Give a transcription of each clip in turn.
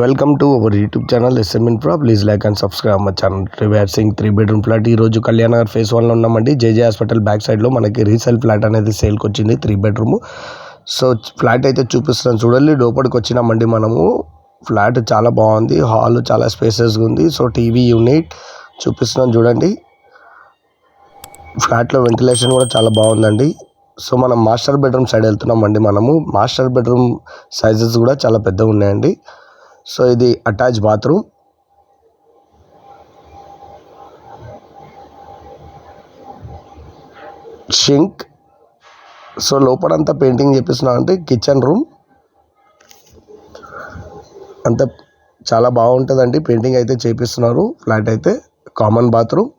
Welcome to our YouTube channel SM infra. Please like and subscribe మా channel. VR Singh 3 bedroom flat. ఈరోజు Kalyan Nagar face 1లో ఉన్నామండి. జేజే hospital back సైడ్లో మనకి resale flat అనేది సేల్కి వచ్చింది, 3 బెడ్రూమ్. సో ఫ్లాట్ అయితే చూపిస్తున్నాను చూడండి. లోపలికి వచ్చినామండి మనము. ఫ్లాట్ చాలా బాగుంది, హాల్ చాలా స్పేసెస్గా ఉంది. సో టీవీ యూనిట్ చూపిస్తున్నాను చూడండి. ఫ్లాట్లో వెంటిలేషన్ కూడా చాలా బాగుందండి. సో మనం మాస్టర్ బెడ్రూమ్ సైడ్ వెళ్తున్నామండి. మాస్టర్ బెడ్రూమ్ సైజెస్ కూడా చాలా పెద్దగా ఉన్నాయండి. సో ఇది అటాచ్ బాత్రూమ్, షింక్. సో లోపలంతా పెయింటింగ్ చేపిస్తున్నాం అంటే కిచెన్ రూమ్ అంతా చాలా బాగుంటుందండి. పెయింటింగ్ అయితే చేపిస్తున్నారు. ఫ్లాట్ అయితే కామన్ బాత్రూమ్,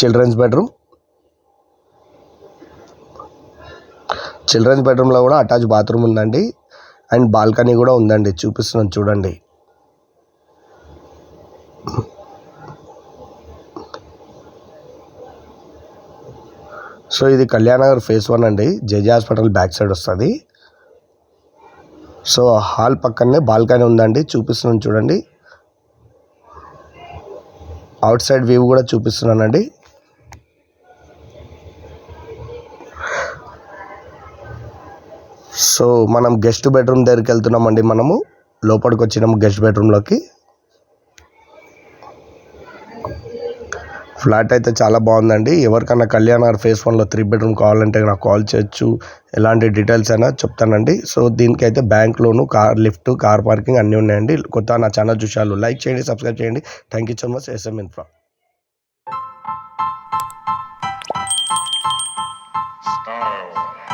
చిల్డ్రన్స్ బెడ్రూమ్లో కూడా అటాచ్ బాత్రూమ్ ఉందండి. అండ్ బాల్కనీ కూడా ఉందండి, చూపిస్తున్నాను చూడండి. సో ఇది కళ్యాణ్ నగర్ ఫేస్ 1 అండి. జేజే హాస్పిటల్ బ్యాక్ సైడ్ వస్తుంది. సో హాల్ పక్కనే బాల్కనీ ఉందండి, చూపిస్తున్నాను చూడండి. అవుట్ సైడ్ వ్యూ కూడా చూపిస్తున్నానండి. సో మనం గెస్ట్ బెడ్రూమ్ దగ్గరికి వెళ్తున్నామండి. మనము లోపలికి వచ్చినాము గెస్ట్ బెడ్రూమ్లోకి. ఫ్లాట్ అయితే చాలా బాగుందండి. ఎవరికన్నా కళ్యాణ్ నగర్ ఫేస్ 1లో 3 బెడ్రూమ్ కావాలంటే నాకు కాల్ చేయొచ్చు. ఎలాంటి డీటెయిల్స్ అయినా చెప్తానండి. సో దీనికైతే bank loan, car lift, car parking అన్నీ ఉన్నాయండి. కొత్త నా ఛానల్ చూశారు, లైక్ చేయండి, సబ్స్క్రైబ్ చేయండి. Thank you so much. S M infra. Style.